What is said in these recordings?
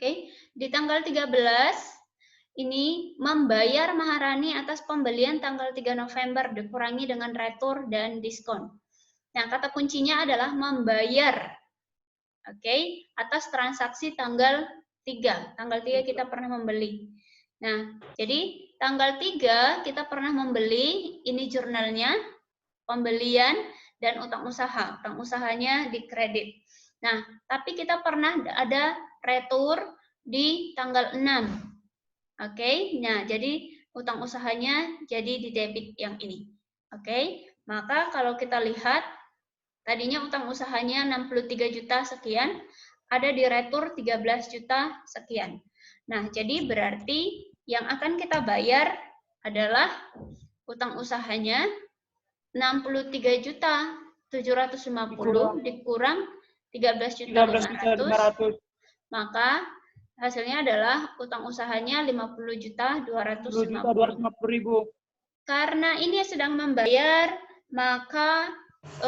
Oke, di tanggal 13 ini membayar Maharani atas pembelian tanggal 3 November dikurangi dengan retur dan diskon. Nah, kata kuncinya adalah membayar. Oke, atas transaksi tanggal 3. Tanggal 3 kita pernah membeli. Nah, jadi tanggal 3 kita pernah membeli, ini jurnalnya, pembelian dan utang usaha. Utang usahanya dikredit. Nah, tapi kita pernah ada retur di tanggal 6. Oke, nah jadi utang usahanya jadi di debit yang ini. Oke, maka kalau kita lihat tadinya utang usahanya 63 juta sekian, ada di retur 13 juta sekian. Nah, jadi berarti yang akan kita bayar adalah utang usahanya 63 juta 750 dikurang 13 juta 500, maka hasilnya adalah utang usahanya 50 juta 250.000. Karena ini sedang membayar, maka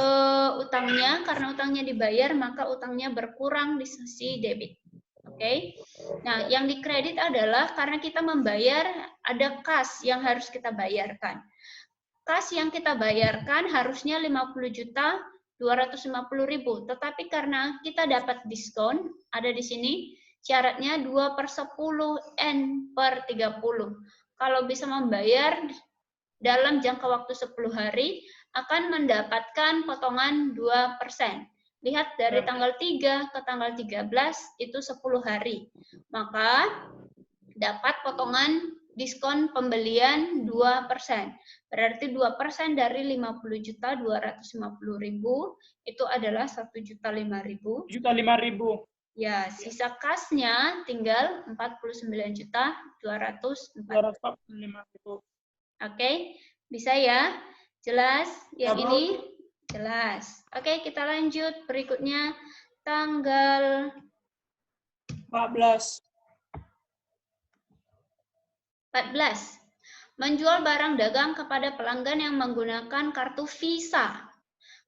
karena utangnya dibayar, maka utangnya berkurang di sisi debit. Oke. Nah, yang dikredit adalah karena kita membayar, ada kas yang harus kita bayarkan. Kas yang kita bayarkan harusnya 50 juta 250.000, tetapi karena kita dapat diskon, ada di sini syaratnya 2/10 N per 30. Kalau bisa membayar dalam jangka waktu 10 hari, akan mendapatkan potongan 2%. Lihat dari tanggal 3 ke tanggal 13, itu 10 hari. Maka dapat potongan diskon pembelian 2%. Berarti 2% dari 50 juta 250.000 itu adalah 1.005.000. Ya, sisa kasnya tinggal 49 juta 245.000. Oke, bisa ya? Jelas? Yang ini jelas. Oke, kita lanjut. Berikutnya tanggal 14. Menjual barang dagang kepada pelanggan yang menggunakan kartu Visa.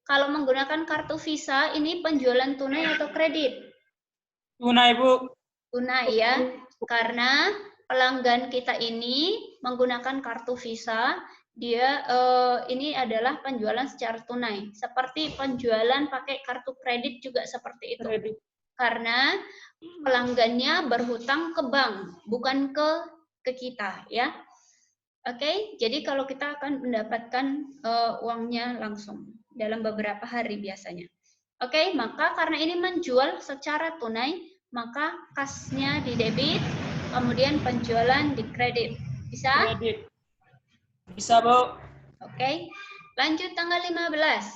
Kalau menggunakan kartu Visa, ini penjualan tunai atau kredit? Tunai, Bu. Tunai ya, karena pelanggan kita ini menggunakan kartu Visa, dia ini adalah penjualan secara tunai. Seperti penjualan pakai kartu kredit juga seperti itu. Karena pelanggannya berhutang ke bank, bukan ke kita ya. Oke, jadi kalau kita akan mendapatkan uangnya langsung dalam beberapa hari biasanya. Oke, maka karena ini menjual secara tunai, maka kasnya di debit, kemudian penjualan di kredit. Bisa? Kredit. Bisa, Bu. Oke, lanjut tanggal 15.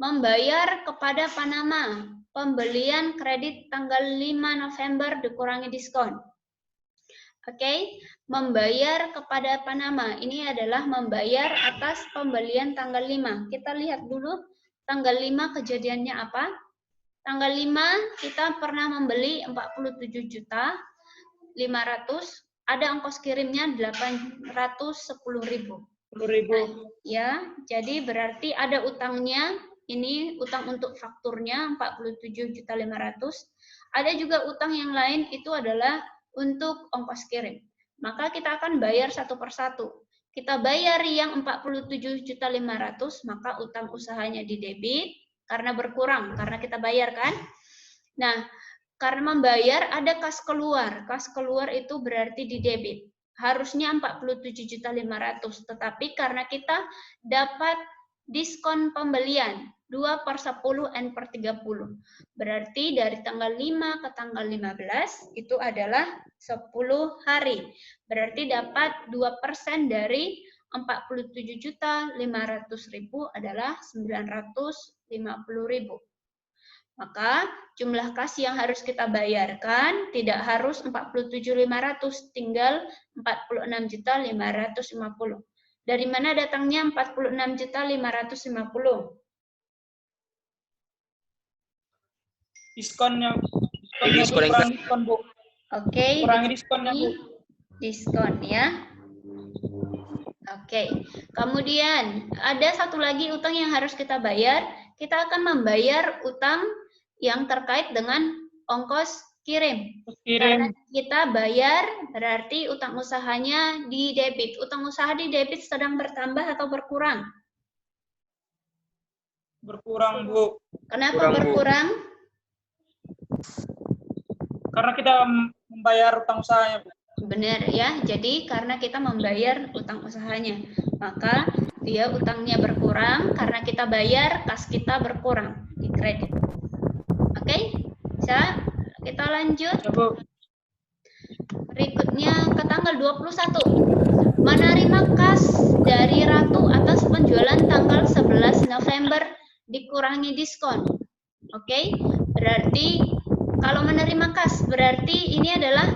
Membayar kepada Panama. Pembelian kredit tanggal 5 November dikurangi diskon. Oke, membayar kepada Panama. Ini adalah membayar atas pembelian tanggal 5. Kita lihat dulu tanggal 5 kejadiannya apa. Tanggal 5 kita pernah membeli 47 juta 500, ada ongkos kirimnya 810.000. 10.000. Ya, jadi berarti ada utangnya, ini utang untuk fakturnya 47 juta 500. Ada juga utang yang lain itu adalah untuk ongkos kirim. Maka kita akan bayar satu persatu. Kita bayar yang 47 juta 500, maka utang usahanya di debit karena berkurang, karena kita bayar kan. Nah, karena membayar ada kas keluar. Kas keluar itu berarti di debit. Harusnya 47 juta 500, tetapi karena kita dapat diskon pembelian 2/10 N per 30. Berarti dari tanggal 5 ke tanggal 15 itu adalah 10 hari. Berarti dapat 2% dari 47 juta 500.000 adalah 950.000. Maka jumlah kas yang harus kita bayarkan tidak harus 47.500, tinggal 46.550. Dari mana datangnya 46.550? Diskonnya. Diskon, Bu. Oke. Kurangi diskonnya, Bu. Diskon ya. Oke. Kemudian ada satu lagi utang yang harus kita bayar. Kita akan membayar utang yang terkait dengan ongkos kirim. Kirim. Karena kita bayar, berarti utang usahanya di debit. Utang usaha di debit sedang bertambah atau berkurang? Berkurang, Bu. Kenapa berkurang? Karena kita membayar utang usahanya, Bu. Benar ya, jadi karena kita membayar utang usahanya, maka dia utangnya berkurang karena kita bayar, kas kita berkurang di kredit. Oke, bisa kita lanjut. Ya, Bu. Berikutnya ke tanggal 21. Menerima kas dari Ratu atas penjualan tanggal 11 November dikurangi diskon. Oke, berarti kalau menerima kas berarti ini adalah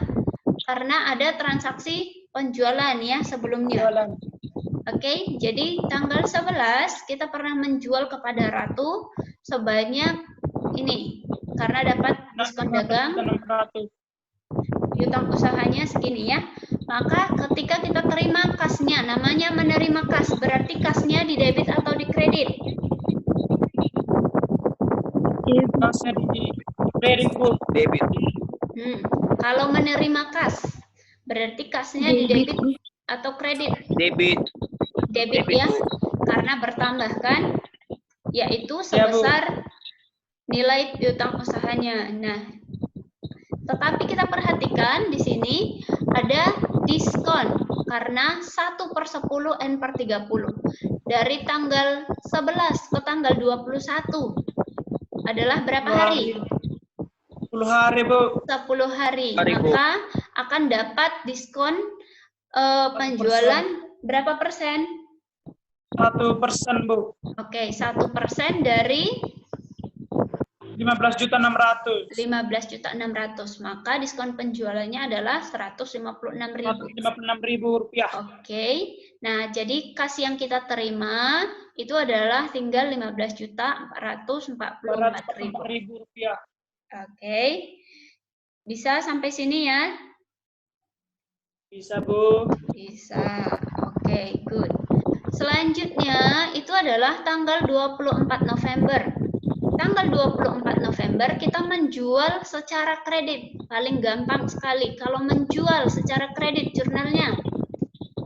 karena ada transaksi penjualan ya sebelumnya. Jualan. Oke, jadi tanggal 11 kita pernah menjual kepada Ratu sebanyak ini karena dapat diskon dagang. 600. Utang usahanya segini ya. Maka ketika kita terima kasnya, namanya menerima kas, berarti kasnya di debit atau di kredit? Kasnya di kredit, Bu. Debit. Kalau menerima kas, berarti kasnya di debit atau kredit? Debit. Debit ya, karena bertambah kan, yaitu Ya, Bu. sebesar nilai piutang usahanya. Nah, tetapi kita perhatikan di sini ada diskon karena 1/10 N/30. Dari tanggal 11 ke tanggal 21 adalah berapa hari? 10 hari, Bu. 10 hari. Bu. Maka akan dapat diskon penjualan berapa persen? 1%, Bu. Oke, 1% dari 15.600.000. 15.600.000. Maka diskon penjualannya adalah 156.000. 156.000 rupiah. Oke. Nah, jadi kas yang kita terima itu adalah tinggal 15.444.000 rupiah. Oke. Bisa sampai sini ya? Bisa, Bu. Bisa. Oke, good. Selanjutnya itu adalah tanggal 24 November. Tanggal 24 November kita menjual secara kredit. Paling gampang sekali kalau menjual secara kredit jurnalnya.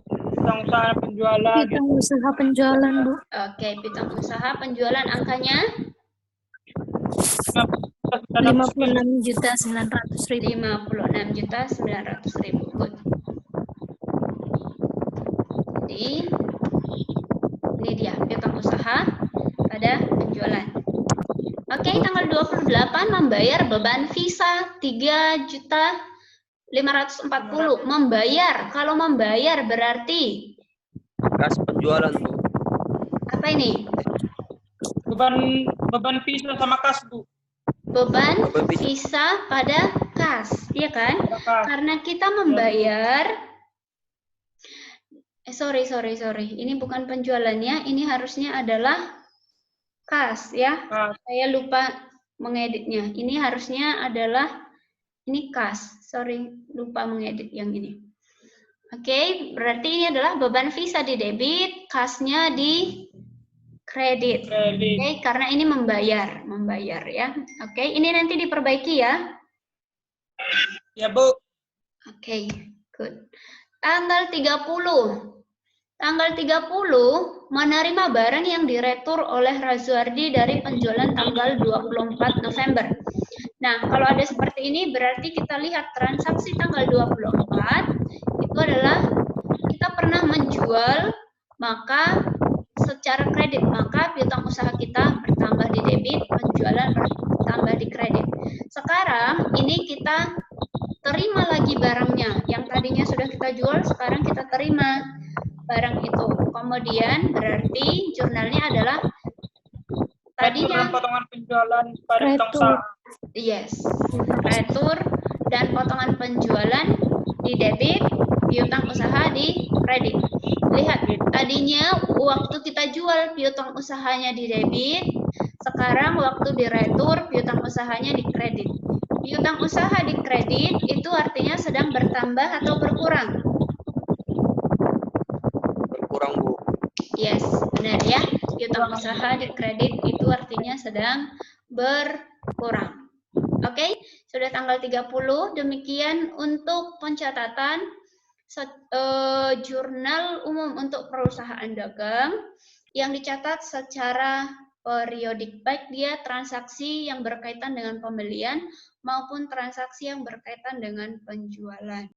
Piutang usaha penjualan. Piutang usaha penjualan, Bu. Oke, piutang usaha penjualan angkanya 56.900.000. 56.900.000. Good. Jadi ini dia piutang usaha pada penjualan. Oke, tanggal 28 membayar beban visa 3.540.000. Membayar. Kalau membayar berarti Kas penjualan, Bu. apa ini? Beban visa sama kas, Bu. Beban Beban visa pada kas, iya kan? Kas. Karena kita membayar sorry. Ini bukan penjualannya, ini harusnya adalah kas ya. Kas. Saya lupa mengeditnya. Ini harusnya adalah ini kas. Sorry, lupa mengedit yang ini. Oke, berarti ini adalah beban visa di debit, kasnya di kredit. Oke, karena ini membayar ya. Oke, ini nanti diperbaiki ya. Ya, Bu. Oke, good. Tanggal 30 menerima barang yang diretur oleh Razuardi dari penjualan tanggal 24 November. Nah, kalau ada seperti ini berarti kita lihat transaksi tanggal 24 itu adalah kita pernah menjual maka secara kredit, maka piutang usaha kita bertambah di debit, penjualan bertambah di kredit. Sekarang ini kita terima lagi barangnya, yang tadinya sudah kita jual, sekarang kita terima barang itu. Kemudian berarti jurnalnya adalah tadinya potongan penjualan pada piutang Retur. usaha. yes, retur dan potongan penjualan di debit, piutang usaha di kredit. Lihat, tadinya waktu kita jual piutang usahanya di debit, sekarang waktu di retur piutang usahanya di kredit. Piutang usaha di kredit itu artinya sedang bertambah atau berkurang? Berkurang, Bu. Yes, benar ya. Piutang usaha di kredit itu artinya sedang berkurang. Oke, sudah tanggal 30. Demikian untuk pencatatan jurnal umum untuk perusahaan dagang yang dicatat secara periodik, baik dia transaksi yang berkaitan dengan pembelian maupun transaksi yang berkaitan dengan penjualan.